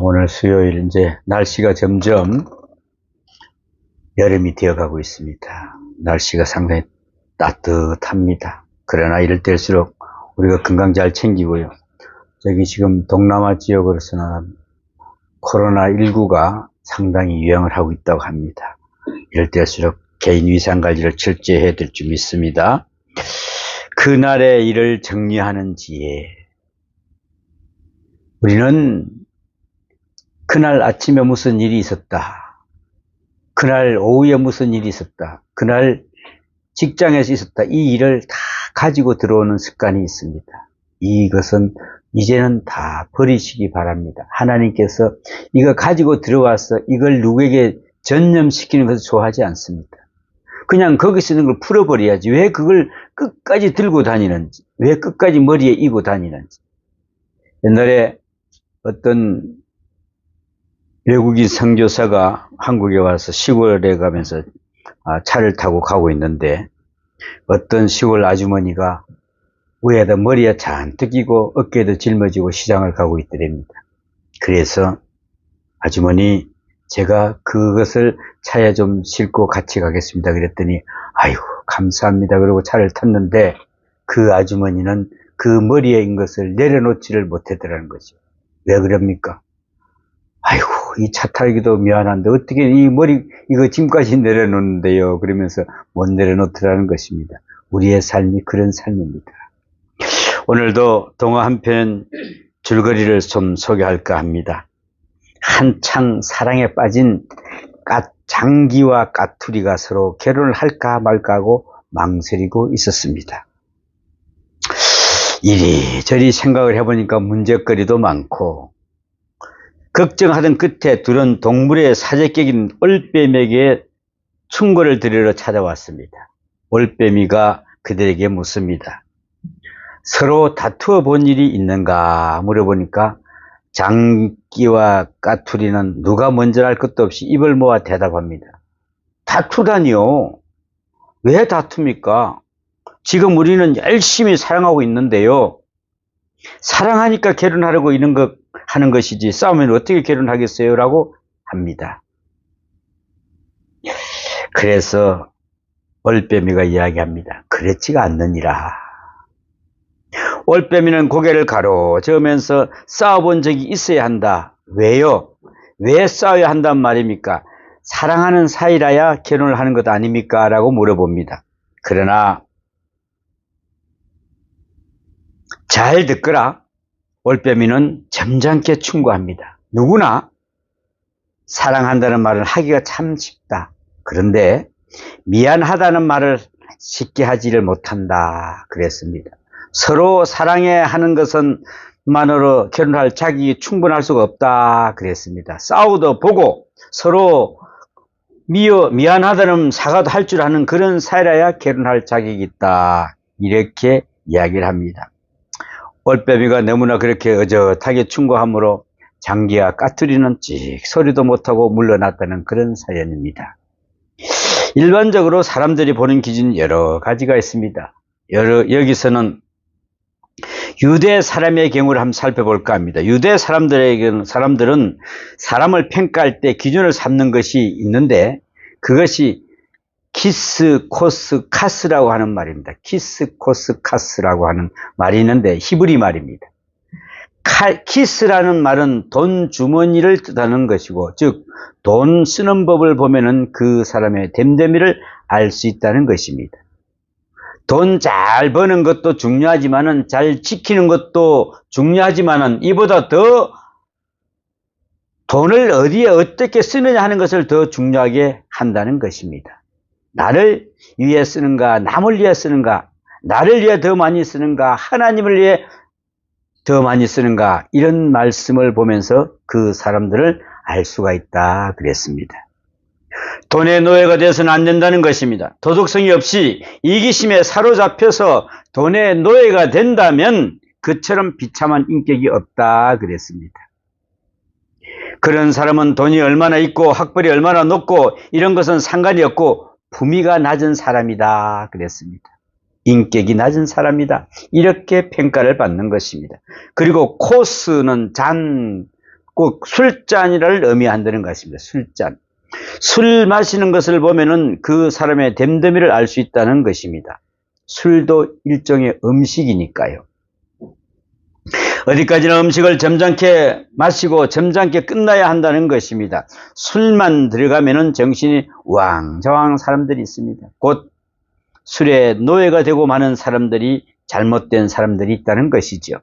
오늘 수요일 이제 날씨가 점점 여름이 되어가고 있습니다. 날씨가 상당히 따뜻합니다. 그러나 이럴 때일수록 우리가 건강 잘 챙기고요. 저기 지금 동남아 지역으로서는 코로나19가 상당히 유행을 하고 있다고 합니다. 이럴 때일수록 개인 위생 관리를 철저히 해야 될 줄 믿습니다. 그날의 일을 정리하는 지혜. 우리는 그날 아침에 무슨 일이 있었다. 그날 오후에 무슨 일이 있었다. 그날 직장에서 있었다. 이 일을 다 가지고 들어오는 습관이 있습니다. 이것은 이제는 다 버리시기 바랍니다. 하나님께서 이거 가지고 들어와서 이걸 누구에게 전념시키는 것을 좋아하지 않습니다. 그냥 거기서 있는 걸 풀어버려야지. 왜 그걸 끝까지 들고 다니는지, 왜 끝까지 머리에 이고 다니는지. 옛날에 어떤 외국인 선교사가 한국에 와서 시골에 가면서 차를 타고 가고 있는데 어떤 시골 아주머니가 위에다 머리에 잔뜩 끼고 어깨도 짊어지고 시장을 가고 있더랍니다. 그래서 아주머니, 제가 그것을 차에 좀 싣고 같이 가겠습니다. 그랬더니 아이고 감사합니다. 그러고 차를 탔는데 그 아주머니는 그 머리에 있는 것을 내려놓지를 못하더라는 거죠. 왜 그럽니까? 아이고 이 차 타기도 미안한데 어떻게 이 머리 이거 짐까지 내려놓는데요. 그러면서 못 내려놓더라는 것입니다. 우리의 삶이 그런 삶입니다. 오늘도 동화 한 편 줄거리를 좀 소개할까 합니다. 한창 사랑에 빠진 장기와 까투리가 서로 결혼을 할까 말까 하고 망설이고 있었습니다. 이리저리 생각을 해보니까 문제거리도 많고 걱정하던 끝에 둘은 동물의 사제격인 올빼미에게 충고를 드리러 찾아왔습니다. 올빼미가 그들에게 묻습니다. 서로 다투어 본 일이 있는가 물어보니까 장기와 까투리는 누가 먼저 할 것도 없이 입을 모아 대답합니다. 다투다니요? 왜 다툽니까? 지금 우리는 열심히 사랑하고 있는데요. 사랑하니까 결혼하려고 하는 것이지 싸우면 어떻게 결혼하겠어요? 라고 합니다. 그래서 올빼미가 이야기합니다. 그렇지가 않느니라. 올빼미는 고개를 가로저으면서 싸워본 적이 있어야 한다. 왜요? 왜 싸워야 한단 말입니까? 사랑하는 사이라야 결혼을 하는 것 아닙니까? 라고 물어봅니다. 그러나 잘 듣거라. 올빼미는 점잖게 충고합니다. 누구나 사랑한다는 말을 하기가 참 쉽다. 그런데 미안하다는 말을 쉽게 하지를 못한다. 그랬습니다. 서로 사랑해 하는 것은 만으로 결혼할 자격이 충분할 수가 없다. 그랬습니다. 싸우도 보고 서로 미안하다는 사과도 할 줄 아는 그런 사이라야 결혼할 자격이 있다. 이렇게 이야기를 합니다. 올빼미가 너무나 그렇게 어젓하게 충고함으로 장기와 까투리는 찍 소리도 못하고 물러났다는 그런 사연입니다. 일반적으로 사람들이 보는 기준이 여러 가지가 있습니다. 여기서는 유대 사람의 경우를 한번 살펴볼까 합니다. 유대 사람들은 사람을 평가할 때 기준을 삼는 것이 있는데 그것이 키스, 코스, 카스라고 하는 말입니다. 키스, 코스, 카스라고 하는 말이 있는데 히브리 말입니다. 키스라는 말은 돈 주머니를 뜻하는 것이고 즉 돈 쓰는 법을 보면은 그 사람의 됨됨이를 알 수 있다는 것입니다. 돈 잘 버는 것도 중요하지만은 잘 지키는 것도 중요하지만은 이보다 더 돈을 어디에 어떻게 쓰느냐 하는 것을 더 중요하게 한다는 것입니다. 나를 위해 쓰는가, 남을 위해 쓰는가, 나를 위해 더 많이 쓰는가, 하나님을 위해 더 많이 쓰는가, 이런 말씀을 보면서 그 사람들을 알 수가 있다 그랬습니다. 돈의 노예가 되어서는 안 된다는 것입니다. 도덕성이 없이 이기심에 사로잡혀서 돈의 노예가 된다면 그처럼 비참한 인격이 없다 그랬습니다. 그런 사람은 돈이 얼마나 있고 학벌이 얼마나 높고 이런 것은 상관이 없고 품위가 낮은 사람이다 그랬습니다. 인격이 낮은 사람이다. 이렇게 평가를 받는 것입니다. 그리고 코스는 꼭 술잔이라를 의미한다는 것입니다. 술잔. 술 마시는 것을 보면은 그 사람의 됨됨이를 알 수 있다는 것입니다. 술도 일종의 음식이니까요. 어디까지나 음식을 점잖게 마시고 점잖게 끝나야 한다는 것입니다. 술만 들어가면은 정신이 우왕좌왕 사람들이 있습니다. 곧 술의 노예가 되고 마는 사람들이 잘못된 사람들이 있다는 것이죠.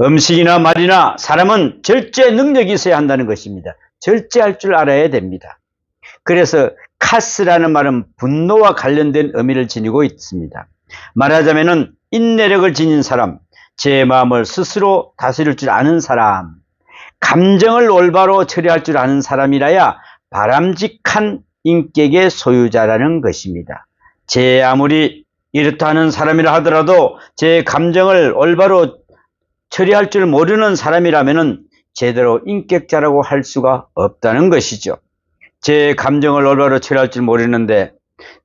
음식이나 말이나 사람은 절제 능력이 있어야 한다는 것입니다. 절제할 줄 알아야 됩니다. 그래서 카스라는 말은 분노와 관련된 의미를 지니고 있습니다. 말하자면은 인내력을 지닌 사람, 제 마음을 스스로 다스릴 줄 아는 사람, 감정을 올바로 처리할 줄 아는 사람이라야 바람직한 인격의 소유자라는 것입니다. 제 아무리 이렇다 하는 사람이라 하더라도 제 감정을 올바로 처리할 줄 모르는 사람이라면 제대로 인격자라고 할 수가 없다는 것이죠. 제 감정을 올바로 처리할 줄 모르는데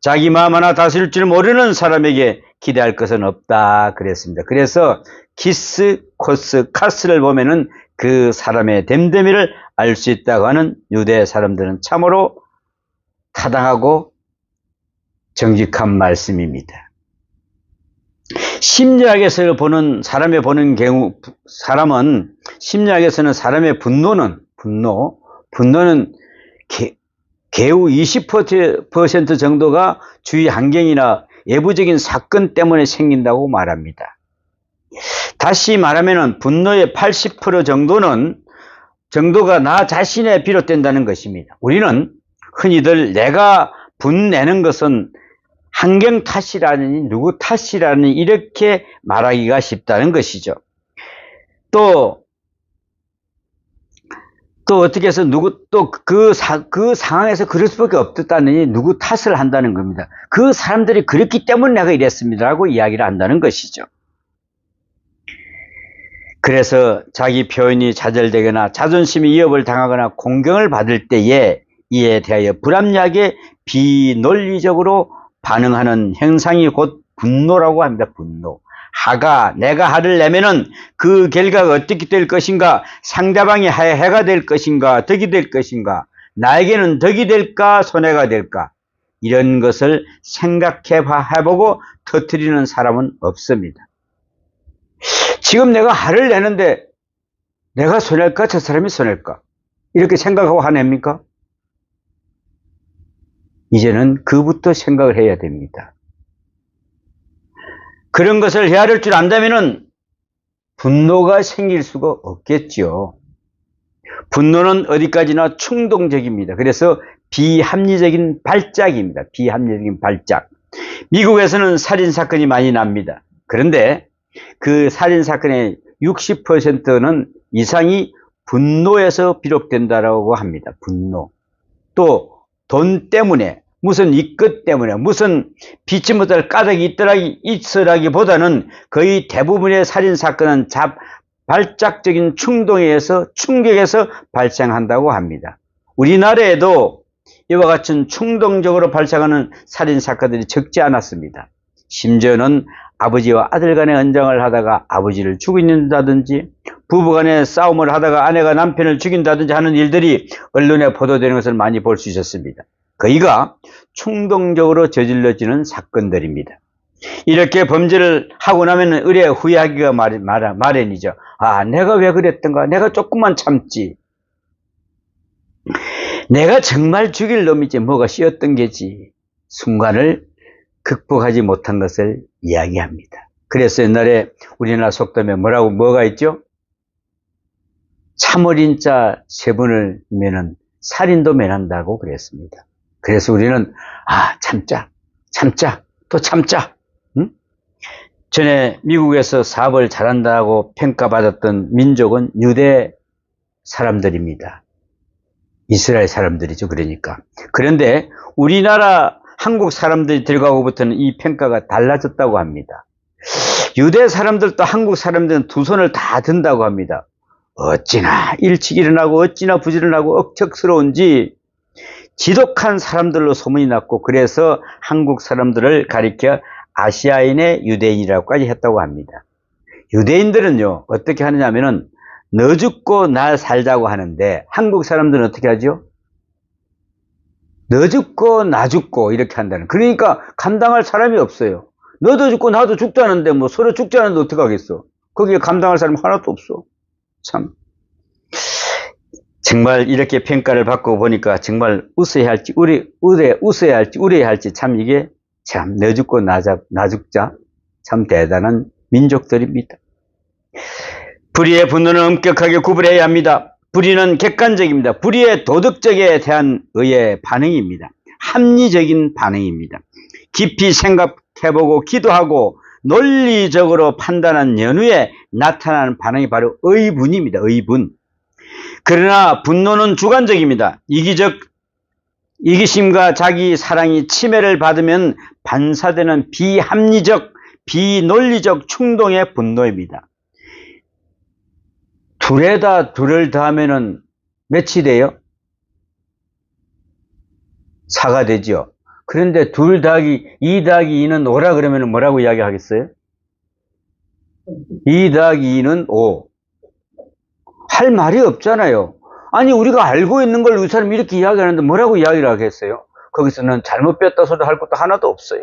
자기 마음 하나 다스릴 줄 모르는 사람에게 기대할 것은 없다 그랬습니다. 그래서 키스, 코스, 카스를 보면은 그 사람의 됨됨이를 알 수 있다고 하는 유대 사람들은 참으로 타당하고 정직한 말씀입니다. 심리학에서 보는 사람의 보는 경우 사람은 심리학에서는 사람의 분노는 개우 20% 정도가 주위 환경이나 외부적인 사건 때문에 생긴다고 말합니다. 다시 말하면 분노의 80% 정도가 나 자신에 비롯된다는 것입니다. 우리는 흔히들 내가 분내는 것은 환경 탓이라느니 누구 탓이라느니 이렇게 말하기가 쉽다는 것이죠. 또 어떻게 해서 그 상황에서 그럴 수밖에 없었다느니 누구 탓을 한다는 겁니다. 그 사람들이 그랬기 때문에 내가 이랬습니다라고 이야기를 한다는 것이죠. 그래서 자기 표현이 좌절되거나 자존심이 위협을 당하거나 공경을 받을 때에 이에 대하여 불합리하게 비논리적으로 반응하는 현상이 곧 분노라고 합니다. 분노. 내가 화를 내면은 그 결과가 어떻게 될 것인가, 상대방이 해가 될 것인가, 덕이 될 것인가, 나에게는 덕이 될까, 손해가 될까, 이런 것을 생각해보고 터뜨리는 사람은 없습니다. 지금 내가 화를 내는데 내가 손해일까, 저 사람이 손해일까, 이렇게 생각하고 화냅니까? 이제는 그부터 생각을 해야 됩니다. 그런 것을 헤아릴 줄 안다면은 분노가 생길 수가 없겠죠. 분노는 어디까지나 충동적입니다. 그래서 비합리적인 발작입니다. 비합리적인 발작. 미국에서는 살인사건이 많이 납니다. 그런데 그 살인사건의 60%는 이상이 분노에서 비롯된다고 합니다. 분노. 또 돈 때문에, 무슨 이것 때문에, 무슨 피치 못할 까닭이 있으라기보다는 거의 대부분의 살인사건은 발작적인 충격에서 발생한다고 합니다. 우리나라에도 이와 같은 충동적으로 발생하는 살인사건들이 적지 않았습니다. 심지어는 아버지와 아들 간의 언쟁을 하다가 아버지를 죽인다든지 부부간의 싸움을 하다가 아내가 남편을 죽인다든지 하는 일들이 언론에 보도되는 것을 많이 볼 수 있었습니다. 거의가 충동적으로 저질러지는 사건들입니다. 이렇게 범죄를 하고 나면 의뢰 후회하기가 마련이죠. 내가 왜 그랬던가, 내가 조금만 참지, 내가 정말 죽일 놈이지 뭐가 씌었던 게지, 순간을 극복하지 못한 것을 이야기합니다. 그래서 옛날에 우리나라 속담에 뭐가 있죠? 참어린자 세 번을 면은 살인도 면한다고 그랬습니다. 그래서 우리는 참자, 또 참자. 응? 전에 미국에서 사업을 잘한다고 평가받았던 민족은 유대 사람들입니다. 이스라엘 사람들이죠. 그러니까. 그런데 우리나라 한국 사람들이 들어가고부터는 이 평가가 달라졌다고 합니다. 유대 사람들도 한국 사람들은 두 손을 다 든다고 합니다. 어찌나 일찍 일어나고 어찌나 부지런하고 억척스러운지 지독한 사람들로 소문이 났고, 그래서 한국 사람들을 가리켜 아시아인의 유대인이라고까지 했다고 합니다. 유대인들은요, 어떻게 하느냐면은 너 죽고 나 살자고 하는데 한국 사람들은 어떻게 하죠? 너 죽고 나 죽고 이렇게 한다는. 그러니까 감당할 사람이 없어요. 너도 죽고 나도 죽자는데 뭐 서로 죽자는데 어떡하겠어. 거기에 감당할 사람 하나도 없어. 참. 정말 이렇게 평가를 받고 보니까 정말 웃어야 할지 웃어야 할지 울어야 할지 참 이게 참 너 죽고 나 죽자 참 대단한 민족들입니다. 불의의 분노는 엄격하게 구분해야 합니다. 불의는 객관적입니다. 불의의 도덕적에 대한 의의 반응입니다. 합리적인 반응입니다. 깊이 생각해보고 기도하고 논리적으로 판단한 연후에 나타나는 반응이 바로 의분입니다. 의분. 그러나 분노는 주관적입니다. 이기심과 자기 사랑이 침해를 받으면 반사되는 비합리적, 비논리적 충동의 분노입니다. 둘에다 둘을 더하면은 몇이 돼요? 4가 되죠. 그런데 2 더하기 2는 5라 그러면 뭐라고 이야기하겠어요? 2 더하기 2는 5. 할 말이 없잖아요. 아니 우리가 알고 있는 걸 이 사람이 이렇게 이야기하는데 뭐라고 이야기를 하겠어요? 거기서는 잘못 뺐다 소리 할 것도 하나도 없어요.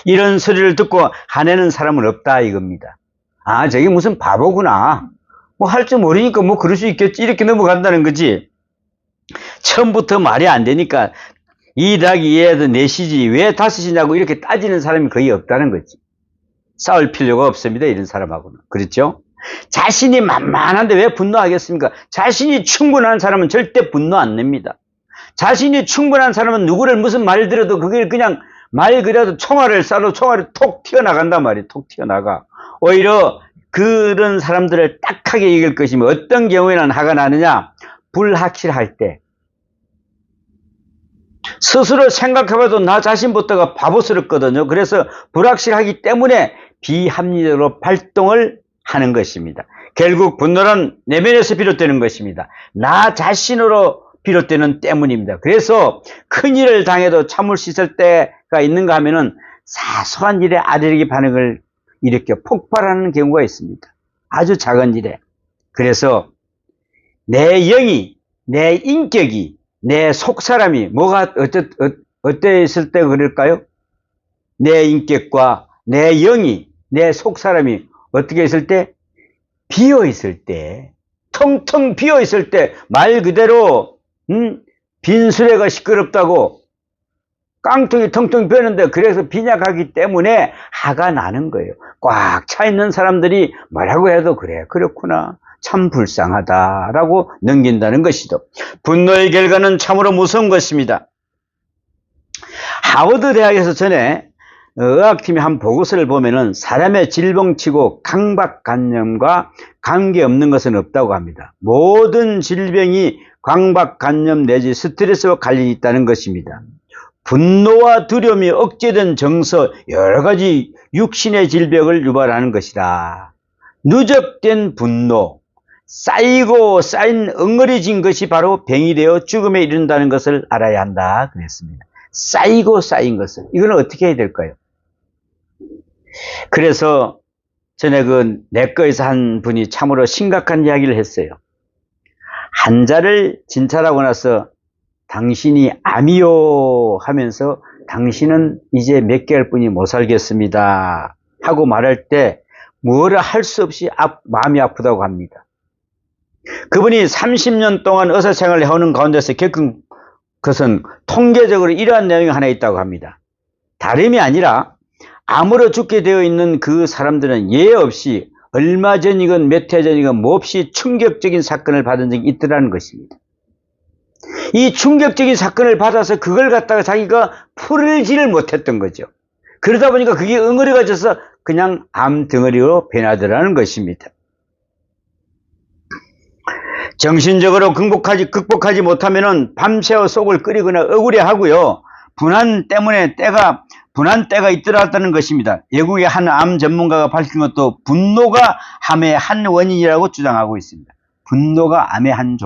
이런 소리를 듣고 화내는 사람은 없다 이겁니다. 아 저게 무슨 바보구나. 뭐 할 줄 모르니까 뭐 그럴 수 있겠지 이렇게 넘어간다는 거지. 처음부터 말이 안 되니까 2 더하기 2에도 4시지 왜 5이냐고 이렇게 따지는 사람이 거의 없다는 거지. 싸울 필요가 없습니다 이런 사람하고는. 그렇죠? 자신이 만만한데 왜 분노하겠습니까? 자신이 충분한 사람은 절대 분노 안 냅니다. 자신이 충분한 사람은 누구를 무슨 말 들어도 그걸 그냥 말 그래도 총알을 쏴도 총알이 톡 튀어나간단 말이에요. 톡 튀어나가. 오히려 그런 사람들을 딱하게 이길 것이면 어떤 경우에는 화가 나느냐? 불확실할 때. 스스로 생각해봐도 나 자신부터가 바보스럽거든요. 그래서 불확실하기 때문에 비합리적으로 발동을 하는 것입니다. 결국 분노는 내면에서 비롯되는 것입니다. 나 자신으로 비롯되는 때문입니다. 그래서 큰일을 당해도 참을 수 있을 때가 있는가 하면은 사소한 일에 알레르기 반응을 일으켜 폭발하는 경우가 있습니다. 아주 작은 일에. 그래서 내 영이, 내 인격이, 내 속사람이 뭐가 어때 있을 때 그럴까요? 내 인격과 내 영이, 내 속사람이 어떻게 있을 때? 비어 있을 때, 텅텅 비어 있을 때, 말 그대로 빈수레가 시끄럽다고 깡통이 텅텅 비었는데 그래서 빈약하기 때문에 화가 나는 거예요. 꽉 차 있는 사람들이 뭐라고 해도 그래 그렇구나 참 불쌍하다라고 넘긴다는 것이죠. 분노의 결과는 참으로 무서운 것입니다. 하버드 대학에서 전에 의학팀이 한 보고서를 보면은 사람의 질병치고 강박관념과 관계없는 것은 없다고 합니다. 모든 질병이 강박관념 내지 스트레스와 관련이 있다는 것입니다. 분노와 두려움이 억제된 정서 여러 가지 육신의 질병을 유발하는 것이다. 누적된 분노, 쌓이고 쌓인 엉거리진 것이 바로 병이 되어 죽음에 이른다는 것을 알아야 한다 그랬습니다. 쌓이고 쌓인 것을 이거는 어떻게 해야 될까요? 그래서 전에 그 내과에서 한 분이 참으로 심각한 이야기를 했어요. 환자를 진찰하고 나서 당신이 암이요 하면서 당신은 이제 몇 개월뿐이 못 살겠습니다 하고 말할 때 뭐라 할 수 없이 마음이 아프다고 합니다. 그분이 30년 동안 의사생활을 해오는 가운데서 겪은 것은 통계적으로 이러한 내용이 하나 있다고 합니다. 다름이 아니라 암으로 죽게 되어 있는 그 사람들은 예외 없이 얼마 전이건 몇 해 전이건 몹시 충격적인 사건을 받은 적이 있더라는 것입니다. 이 충격적인 사건을 받아서 그걸 갖다가 자기가 풀지를 못했던 거죠. 그러다 보니까 그게 응어리가 져서 그냥 암덩어리로 변하더라는 것입니다. 정신적으로 극복하지 못하면은 밤새워 속을 끓이거나 억울해하고요. 분한 때가 있더라는 것입니다. 외국의 한 암 전문가가 밝힌 것도 분노가 암의 한 원인이라고 주장하고 있습니다. 분노가 암의 한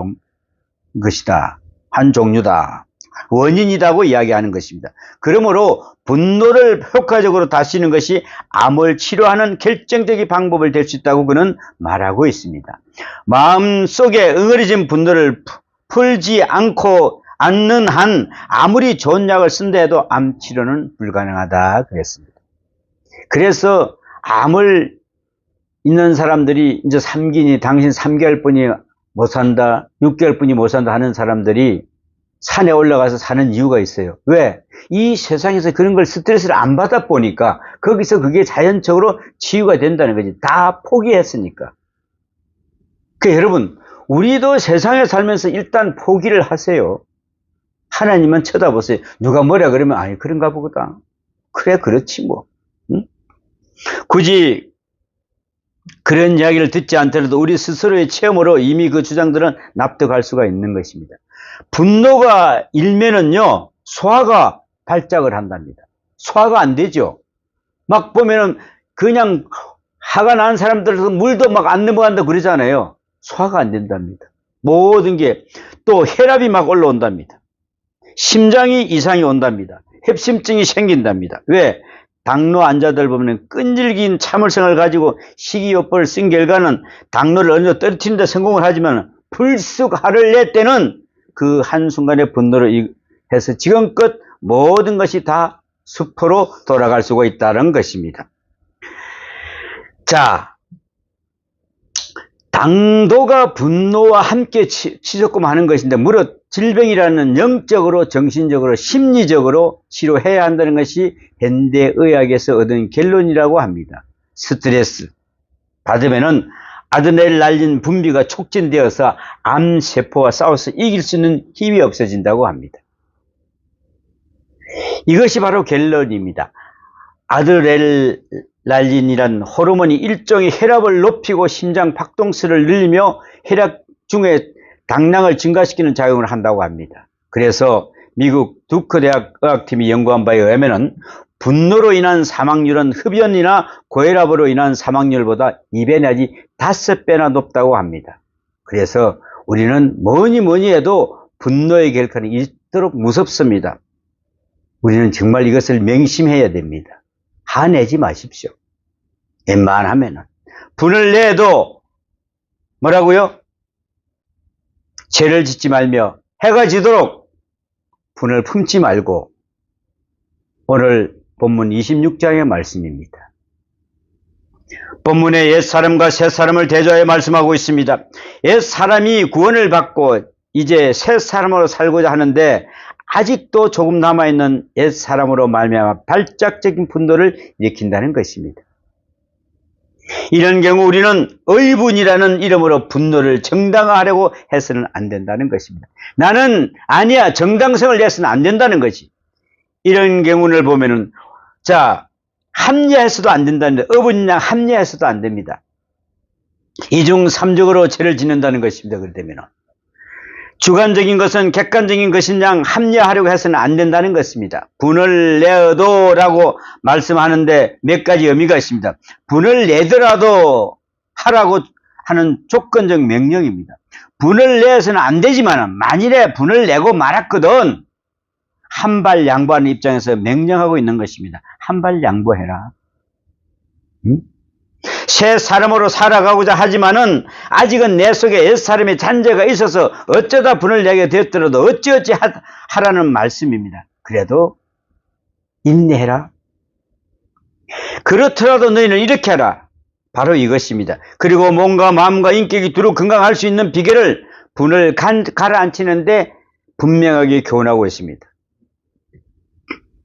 종류다. 원인이라고 이야기하는 것입니다. 그러므로 분노를 효과적으로 다스리는 것이 암을 치료하는 결정적인 방법을 될 수 있다고 그는 말하고 있습니다. 마음속에 응어리진 분노를 풀지 않는 한 아무리 좋은 약을 쓴다 해도 암 치료는 불가능하다 그랬습니다. 그래서 암을 있는 사람들이 이제 3기니 당신 3개월뿐이 못 산다, 6개월뿐이 못 산다 하는 사람들이 산에 올라가서 사는 이유가 있어요. 왜? 이 세상에서 그런 걸 스트레스를 안 받아 보니까 거기서 그게 자연적으로 치유가 된다는 거지. 다 포기했으니까. 여러분, 우리도 세상에 살면서 일단 포기를 하세요. 하나님은 쳐다보세요. 누가 뭐라 그러면 아니 그런가 보다. 그래 그렇지 뭐. 응? 굳이 그런 이야기를 듣지 않더라도 우리 스스로의 체험으로 이미 그 주장들은 납득할 수가 있는 것입니다. 분노가 일면은요, 소화가 발작을 한답니다. 소화가 안 되죠. 막 보면은 그냥 화가 난 사람들은 물도 막 안 넘어간다 그러잖아요. 소화가 안 된답니다. 모든 게 또 혈압이 막 올라온답니다. 심장이 이상이 온답니다. 협심증이 생긴답니다. 왜? 당뇨 환자들 보면 끈질긴 참을성을 가지고 식이요법을 쓴 결과는 당뇨를 어느 정도 떨어뜨리는 데 성공을 하지만 불쑥 화를 낼 때는 그 한순간의 분노로 해서 지금껏 모든 것이 다 수포로 돌아갈 수가 있다는 것입니다. 자, 당도가 분노와 함께 치솟고 하는 것인데 무릇 질병이라는 영적으로 정신적으로 심리적으로 치료해야 한다는 것이 현대의학에서 얻은 결론이라고 합니다. 스트레스 받으면은 아드레날린 분비가 촉진되어서 암세포와 싸워서 이길 수 있는 힘이 없어진다고 합니다. 이것이 바로 결론입니다. 아드레날린이란 호르몬이 일종의 혈압을 높이고 심장 박동수를 늘리며 혈압 중에 당량을 증가시키는 작용을 한다고 합니다. 그래서 미국 두크 대학 의학팀이 연구한 바에 의하면 분노로 인한 사망률은 흡연이나 고혈압으로 인한 사망률보다 2배 내지 5배나 높다고 합니다. 그래서 우리는 뭐니 해도 분노의 결과는 있도록 무섭습니다. 우리는 정말 이것을 명심해야 됩니다. 화내지 마십시오. 웬만하면은. 분을 내도 뭐라고요? 죄를 짓지 말며 해가 지도록 분을 품지 말고 오늘 본문 26장의 말씀입니다. 본문에 옛사람과 새사람을 대조하여 말씀하고 있습니다. 옛사람이 구원을 받고 이제 새사람으로 살고자 하는데 아직도 조금 남아있는 옛사람으로 말미암아 발작적인 분노를 일으킨다는 것입니다. 이런 경우 우리는 의분이라는 이름으로 분노를 정당화하려고 해서는 안 된다는 것입니다. 나는 아니야 정당성을 내서는 안 된다는 것이. 이런 경우를 보면은 자 합리화해서도 안 된다는데 의분이나 합리화해서도 안 됩니다. 이중삼적으로 죄를 짓는다는 것입니다. 그러면 주관적인 것은 객관적인 것인 양 합리화하려고 해서는 안 된다는 것입니다. 분을 내어도 라고 말씀하는데 몇 가지 의미가 있습니다. 분을 내더라도 하라고 하는 조건적 명령입니다. 분을 내서는 안 되지만 만일에 분을 내고 말았거든 한 발 양보하는 입장에서 명령하고 있는 것입니다. 한 발 양보해라. 응? 새 사람으로 살아가고자 하지만은 아직은 내 속에 옛사람의 잔재가 있어서 어쩌다 분을 내게 되었더라도 어찌어찌 하라는 말씀입니다. 그래도 인내해라. 그렇더라도 너희는 이렇게 하라. 바로 이것입니다. 그리고 몸과 마음과 인격이 두루 건강할 수 있는 비결을 분을 가라앉히는데 분명하게 교훈하고 있습니다.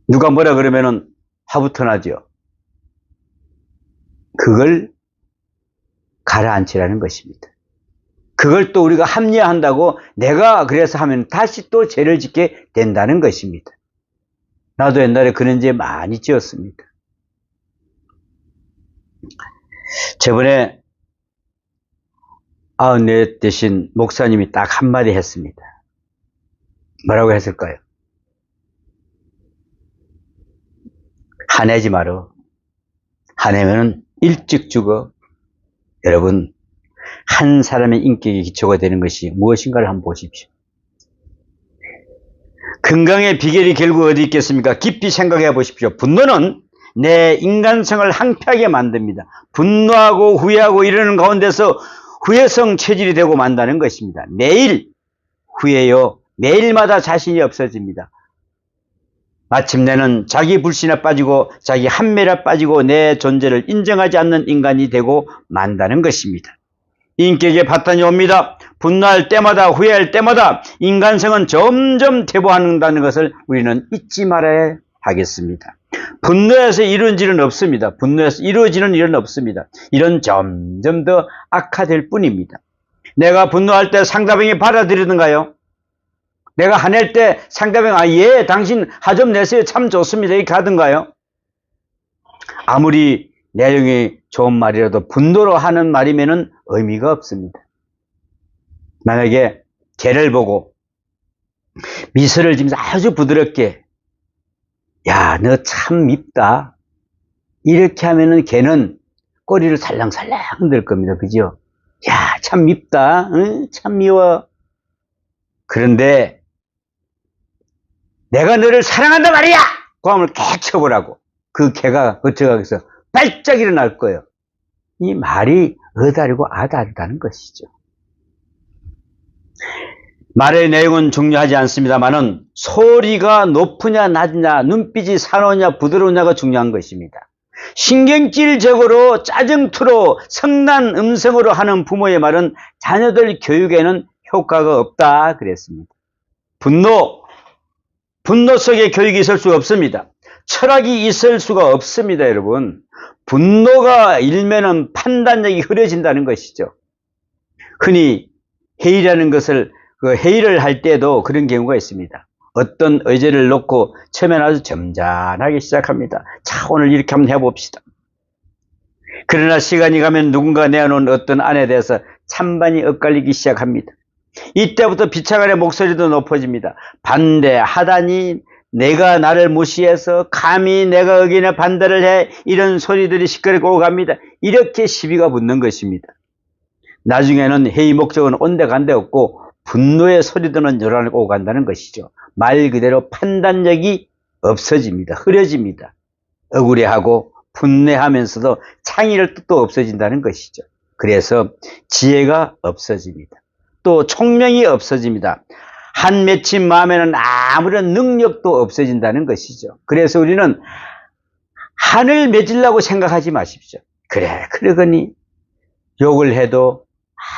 누가 뭐라 그러면은 화부터 나죠. 그걸 가라앉히라는 것입니다. 그걸 또 우리가 합리화한다고 내가 그래서 하면 다시 또 죄를 짓게 된다는 것입니다. 나도 옛날에 그런 죄 많이 지었습니다. 저번에 94 되신 목사님이 딱 한마디 했습니다. 뭐라고 했을까요? 화내지 마라. 화내면 일찍 죽어. 여러분, 한 사람의 인격의 기초가 되는 것이 무엇인가를 한번 보십시오. 건강의 비결이 결국 어디 있겠습니까? 깊이 생각해 보십시오. 분노는 내 인간성을 항폐하게 만듭니다. 분노하고 후회하고 이러는 가운데서 후회성 체질이 되고 만다는 것입니다. 매일 후회요. 매일마다 자신이 없어집니다. 마침내는 자기 불신에 빠지고 자기 한멸에 빠지고 내 존재를 인정하지 않는 인간이 되고 만다는 것입니다. 인격의 파탄이 옵니다. 분노할 때마다 후회할 때마다 인간성은 점점 퇴보한다는 것을 우리는 잊지 말아야 하겠습니다. 분노에서 이루어지는 일은 없습니다. 분노에서 이루어지는 일은 없습니다. 일은 점점 더 악화될 뿐입니다. 내가 분노할 때 상대방이 받아들이던가요? 내가 화낼 때 상대방이 예, 당신 화 좀 내세요. 참 좋습니다. 이렇게 하던가요? 아무리 내용이 좋은 말이라도 분노로 하는 말이면은 의미가 없습니다. 만약에 개를 보고 미소를 지면서 아주 부드럽게 야, 너 참 밉다. 이렇게 하면은 개는 꼬리를 살랑살랑 흔들 겁니다. 그죠? 야, 참 밉다. 응? 참 미워. 그런데 내가 너를 사랑한다 말이야! 그 하면 개 쳐보라고. 그 개가 어쩌가서 발작 일어날 거예요. 이 말이 어다리고 아다르다는 것이죠. 말의 내용은 중요하지 않습니다만은 소리가 높으냐 낮으냐 눈빛이 사나우냐 부드러우냐가 중요한 것입니다. 신경질적으로 짜증투로 성난 음성으로 하는 부모의 말은 자녀들 교육에는 효과가 없다 그랬습니다. 분노 속에 교육이 있을 수가 없습니다. 철학이 있을 수가 없습니다. 여러분, 분노가 일면은 판단력이 흐려진다는 것이죠. 흔히 회의라는 것을 회의를 할 때도 그런 경우가 있습니다. 어떤 의제를 놓고 처음에는 아주 점잖하게 시작합니다. 자, 오늘 이렇게 한번 해봅시다. 그러나 시간이 가면 누군가 내어놓은 어떤 안에 대해서 찬반이 엇갈리기 시작합니다. 이때부터 비차간의 목소리도 높아집니다. 반대하다니, 내가 나를 무시해서 감히 내가 의견에 반대를 해, 이런 소리들이 시끄럽고 갑니다. 이렇게 시비가 붙는 것입니다. 나중에는 회의 목적은 온데간데 없고 분노의 소리들은 요란하고 간다는 것이죠. 말 그대로 판단력이 없어집니다. 흐려집니다. 억울해하고 분내하면서도 창의할 뜻도 없어진다는 것이죠. 그래서 지혜가 없어집니다. 또 총명이 없어집니다. 한 맺힌 마음에는 아무런 능력도 없어진다는 것이죠. 그래서 우리는 한을 맺으려고 생각하지 마십시오. 그래, 그러거니 욕을 해도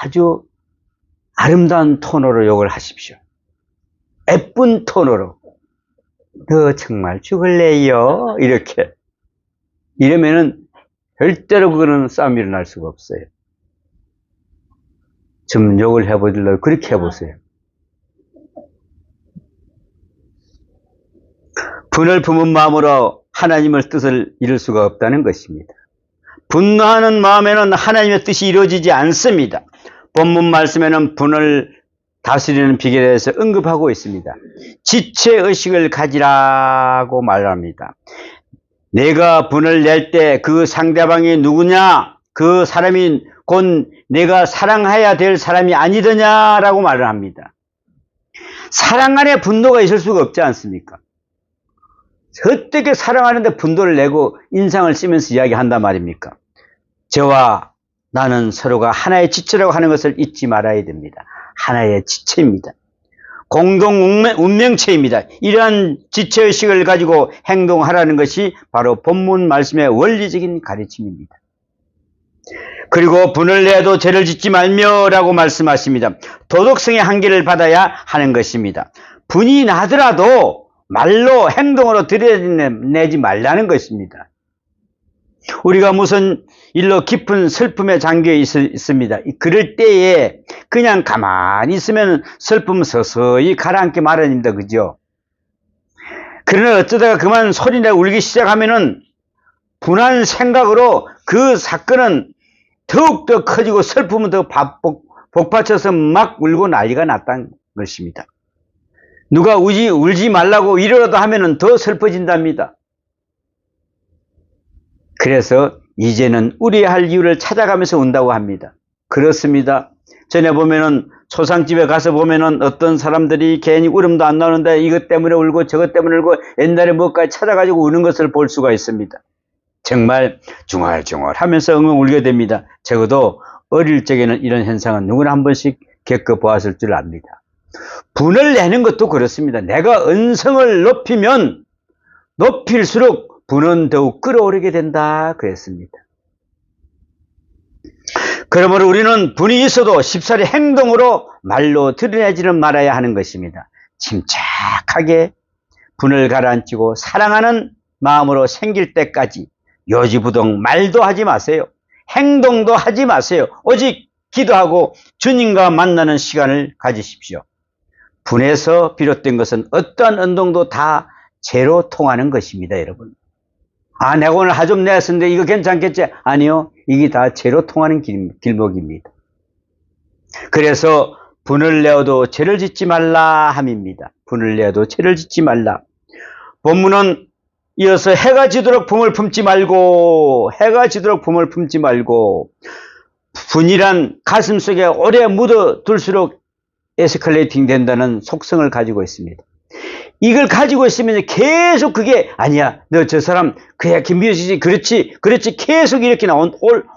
아주 아름다운 톤으로 욕을 하십시오. 예쁜 톤으로. 너 정말 죽을래요? 이렇게. 이러면은 절대로 그거는 싸움이 일어날 수가 없어요. 좀 욕을 해보려고 그렇게 해보세요. 분을 품은 마음으로 하나님의 뜻을 이룰 수가 없다는 것입니다. 분노하는 마음에는 하나님의 뜻이 이루어지지 않습니다. 본문 말씀에는 분을 다스리는 비결에 대해서 언급하고 있습니다. 지체의식을 가지라고 말합니다. 내가 분을 낼 때 그 상대방이 누구냐? 그 사람이 곧 내가 사랑해야 될 사람이 아니더냐라고 말을 합니다. 사랑 안에 분노가 있을 수가 없지 않습니까? 어떻게 사랑하는데 분노를 내고 인상을 쓰면서 이야기한단 말입니까? 저와 나는 서로가 하나의 지체라고 하는 것을 잊지 말아야 됩니다. 하나의 지체입니다. 공동 운명체입니다. 이러한 지체의식을 가지고 행동하라는 것이 바로 본문 말씀의 원리적인 가르침입니다. 그리고 분을 내도 죄를 짓지 말며라고 말씀하십니다. 도덕성의 한계를 받아야 하는 것입니다. 분이 나더라도 말로 행동으로 드러내지 말라는 것입니다. 우리가 무슨 일로 깊은 슬픔에 잠겨 있습니다. 그럴 때에 그냥 가만히 있으면 슬픔 서서히 가라앉게 마련입니다. 그죠? 그러나 어쩌다가 그만 소리내고 울기 시작하면은 분한 생각으로 그 사건은 더욱더 커지고 슬픔은 더 복받쳐서 막 울고 난리가 났다는 것입니다. 누가 울지 말라고 위로라도 하면은 더 슬퍼진답니다. 그래서 이제는 우려야 할 이유를 찾아가면서 운다고 합니다. 그렇습니다. 전에 보면은 소상집에 가서 보면은 어떤 사람들이 괜히 울음도 안 나오는데 이것 때문에 울고 저것 때문에 울고 옛날에 뭐까지 찾아가지고 우는 것을 볼 수가 있습니다. 정말 중얼중얼 하면서 엉엉 울게 됩니다. 적어도 어릴 적에는 이런 현상은 누구나 한 번씩 겪어보았을 줄 압니다. 분을 내는 것도 그렇습니다. 내가 언성을 높이면 높일수록 분은 더욱 끓어오르게 된다 그랬습니다. 그러므로 우리는 분이 있어도 쉽사리 행동으로 말로 드러내지는 말아야 하는 것입니다. 침착하게 분을 가라앉히고 사랑하는 마음으로 생길 때까지 요지부동 말도 하지 마세요. 행동도 하지 마세요. 오직 기도하고 주님과 만나는 시간을 가지십시오. 분에서 비롯된 것은 어떠한 운동도 다 죄로 통하는 것입니다, 여러분. 아, 내가 오늘 화 좀 내었는데 이거 괜찮겠지? 아니요. 이게 다 죄로 통하는 길목입니다. 그래서 분을 내어도 죄를 짓지 말라 함입니다. 분을 내어도 죄를 짓지 말라. 본문은 이어서 해가 지도록 품을 품지 말고, 해가 지도록 품을 품지 말고, 분이란 가슴 속에 오래 묻어둘수록 에스컬레이팅 된다는 속성을 가지고 있습니다. 이걸 가지고 있으면 계속 그게 아니야, 너 저 사람 그야 김비서지, 그렇지 계속 이렇게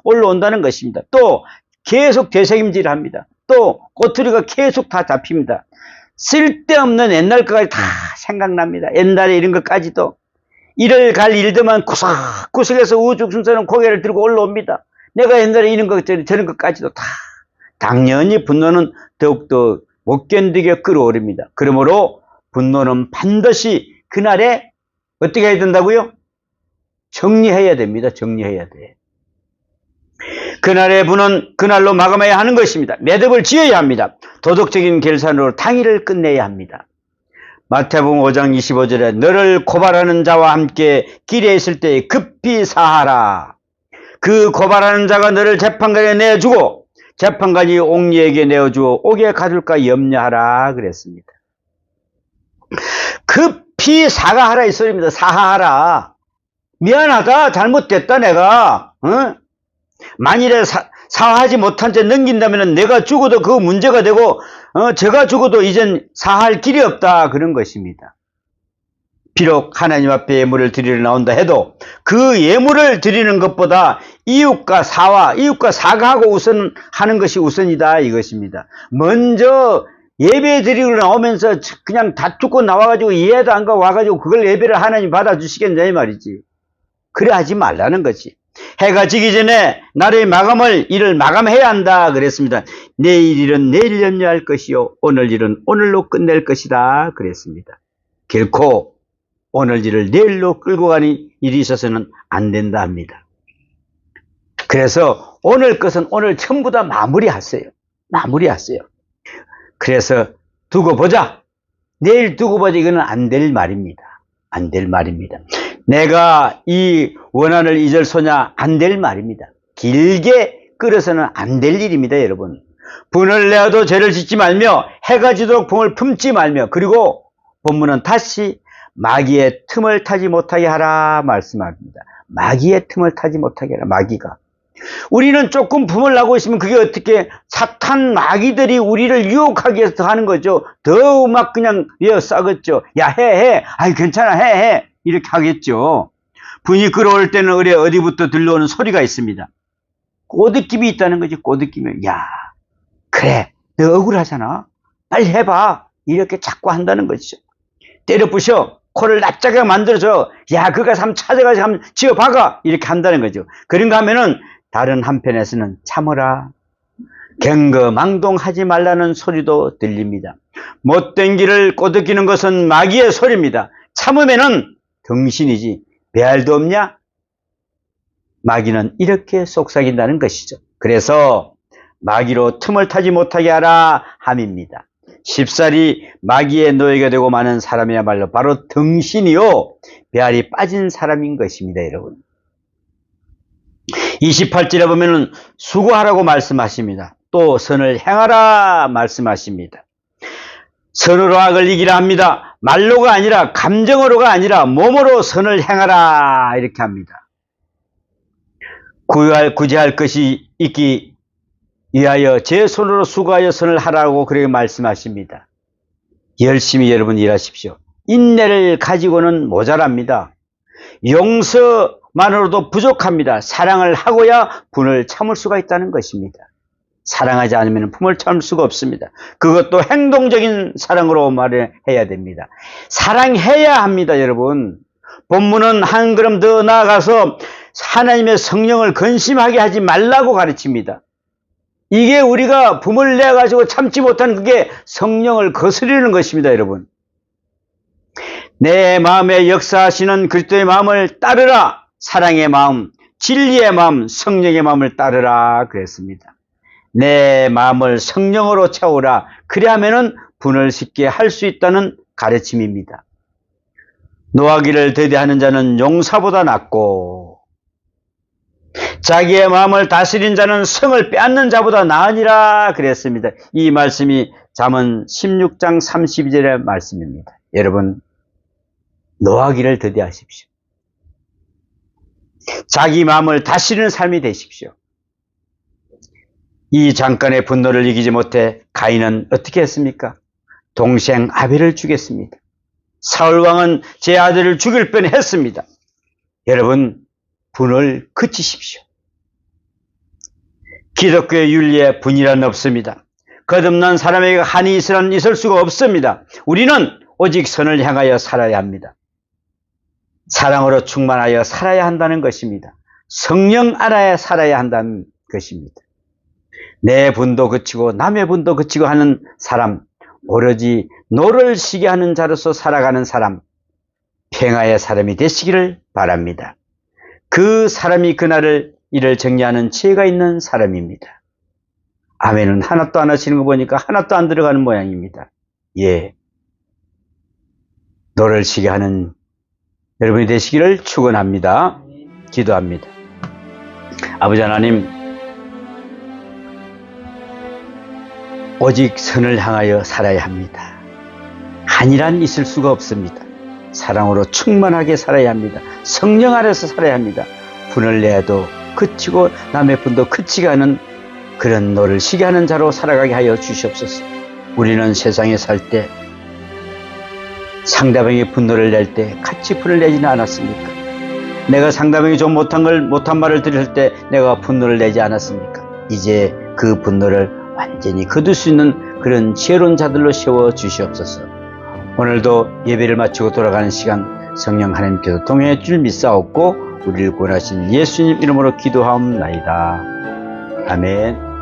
올라온다는 것입니다. 또 계속 되새김질을 합니다. 또 꼬투리가 계속 다 잡힙니다. 쓸데없는 옛날 것까지 다 생각납니다. 옛날에 이런 것까지도 일을 갈 일들만 구석구석에서 우죽순서는 고개를 들고 올라옵니다. 내가 옛날에 이런 것 저런 것까지도 다. 당연히 분노는 더욱더 못 견디게 끌어오릅니다. 그러므로 분노는 반드시 그날에 어떻게 해야 된다고요? 정리해야 됩니다. 정리해야 돼. 그날의 분은 그날로 마감해야 하는 것입니다. 매듭을 지어야 합니다. 도덕적인 결산으로 당일을 끝내야 합니다. 마태복음 5장 25절에 너를 고발하는 자와 함께 길에 있을 때 급히 사하라. 그 고발하는 자가 너를 재판관에 내어주고 재판관이 옥리에게 내어주어 옥에 가둘까 염려하라 그랬습니다. 급히 사과하라 이 소리입니다. 사하하라. 미안하다. 잘못됐다 내가. 만일에 사하지 못한 채 넘긴다면 내가 죽어도 그 문제가 되고 제가 죽어도 이젠 사할 길이 없다 그런 것입니다. 비록 하나님 앞에 예물을 드리러 나온다 해도 그 예물을 드리는 것보다 이웃과 사과하고 우선 하는 것이 우선이다 이것입니다. 먼저 예배 드리러 나오면서 그냥 다투고 나와가지고 이해도 안 가고 와가지고 그걸 예배를 하나님 받아주시겠냐 이 말이지. 그래 하지 말라는 거지. 해가 지기 전에 나의 일을 마감해야 한다 그랬습니다. 내일 일은 내일 염려할 것이요 오늘 일은 오늘로 끝낼 것이다 그랬습니다. 결코 오늘 일을 내일로 끌고 가는 일이 있어서는 안 된다 합니다. 그래서 오늘 것은 오늘 전부 다 마무리하세요. 그래서 두고 보자. 내일 두고 보자. 이거는 안 될 말입니다. 안 될 말입니다. 내가 이 원한을 잊을 소냐 안 될 말입니다. 길게 끌어서는 안 될 일입니다, 여러분. 분을 내어도 죄를 짓지 말며 해가 지도록 분을 품지 말며 그리고 본문은 다시 마귀의 틈을 타지 못하게 하라 말씀합니다. 마귀의 틈을 타지 못하게 하라. 마귀가. 우리는 조금 품을 나고 있으면 그게 어떻게 사탄 마귀들이 우리를 유혹하기 위해서 하는 거죠. 더 막 그냥 싸겠죠. 야 해. 아이 괜찮아 해. 이렇게 하겠죠. 분이 끌어올 때는 어디부터 들려오는 소리가 있습니다. 꼬드김이 있다는 거지. 꼬드김이. 야 그래 너 억울하잖아. 빨리 해봐. 이렇게 자꾸 한다는 거죠. 때려 부셔. 코를 납작하게 만들어줘. 야 그가 삼 찾아가서 한번 지어봐가. 이렇게 한다는 거죠. 그런가 하면은 다른 한편에서는 참으라. 경거망동하지 말라는 소리도 들립니다. 못된 길을 꼬드기는 것은 마귀의 소리입니다. 참으면은 등신이지 배알도 없냐? 마귀는 이렇게 속삭인다는 것이죠. 그래서 마귀로 틈을 타지 못하게 하라 함입니다. 쉽사리 마귀의 노예가 되고 마는 사람이야말로 바로 등신이요 배알이 빠진 사람인 것입니다. 여러분 28절에 보면은 수고하라고 말씀하십니다. 또 선을 행하라 말씀하십니다. 선으로 악을 이기라 합니다. 말로가 아니라 감정으로가 아니라 몸으로 선을 행하라 이렇게 합니다. 구제할 것이 위하여 제 손으로 수고하여 선을 하라고 그렇게 말씀하십니다. 열심히 여러분 일하십시오. 인내를 가지고는 모자랍니다. 용서만으로도 부족합니다. 사랑을 하고야 분을 참을 수가 있다는 것입니다. 사랑하지 않으면 품을 참을 수가 없습니다. 그것도 행동적인 사랑으로 말해야 됩니다. 사랑해야 합니다, 여러분. 본문은 한 걸음 더 나아가서 하나님의 성령을 근심하게 하지 말라고 가르칩니다. 이게 우리가 품을 내가지고 참지 못한 그게 성령을 거스르는 것입니다, 여러분. 내 마음에 역사하시는 그리스도의 마음을 따르라. 사랑의 마음, 진리의 마음, 성령의 마음을 따르라 그랬습니다. 내 마음을 성령으로 채우라. 그래야면은 분을 쉽게 할 수 있다는 가르침입니다. 노하기를 더디하는 자는 용사보다 낫고 자기의 마음을 다스린 자는 성을 빼앗는 자보다 나으니라 그랬습니다. 이 말씀이 잠언 16장 32절의 말씀입니다. 여러분, 노하기를 더디하십시오. 자기 마음을 다스리는 삶이 되십시오. 이 잠깐의 분노를 이기지 못해 가인은 어떻게 했습니까? 동생 아벨을 죽였습니다. 사울왕은 제 아들을 죽일 뻔했습니다. 여러분, 분을 그치십시오. 기독교의 윤리에 분이란 없습니다. 거듭난 사람에게 한이 있을 수가 없습니다. 우리는 오직 선을 향하여 살아야 합니다. 사랑으로 충만하여 살아야 한다는 것입니다. 성령 안에 살아야 한다는 것입니다. 내 분도 그치고 남의 분도 그치고 하는 사람, 오로지 노를 시게 하는 자로서 살아가는 사람, 평화의 사람이 되시기를 바랍니다. 그 사람이 그날을 이를 정리하는 지혜가 있는 사람입니다. 아멘은 하나도 안 하시는 거 보니까 하나도 안 들어가는 모양입니다. 예, 노를 시게 하는 여러분이 되시기를 축원합니다. 기도합니다. 아버지 하나님, 오직 선을 향하여 살아야 합니다. 한이란 있을 수가 없습니다. 사랑으로 충만하게 살아야 합니다. 성령 아래서 살아야 합니다. 분을 내도 그치고 남의 분도 그치게 하는 그런 노를 시게 하는 자로 살아가게 하여 주시옵소서. 우리는 세상에 살 때 상대방의 분노를 낼 때 같이 분을 내지는 않았습니까? 내가 상대방이 좀 못한 말을 들을 때 내가 분노를 내지 않았습니까? 이제 그 분노를 완전히 거둘 수 있는 그런 지혜로운 자들로 세워 주시옵소서. 오늘도 예배를 마치고 돌아가는 시간 성령 하나님께서 동행해 줄 믿사옵고 우리를 구원하신 예수님 이름으로 기도하옵나이다. 아멘.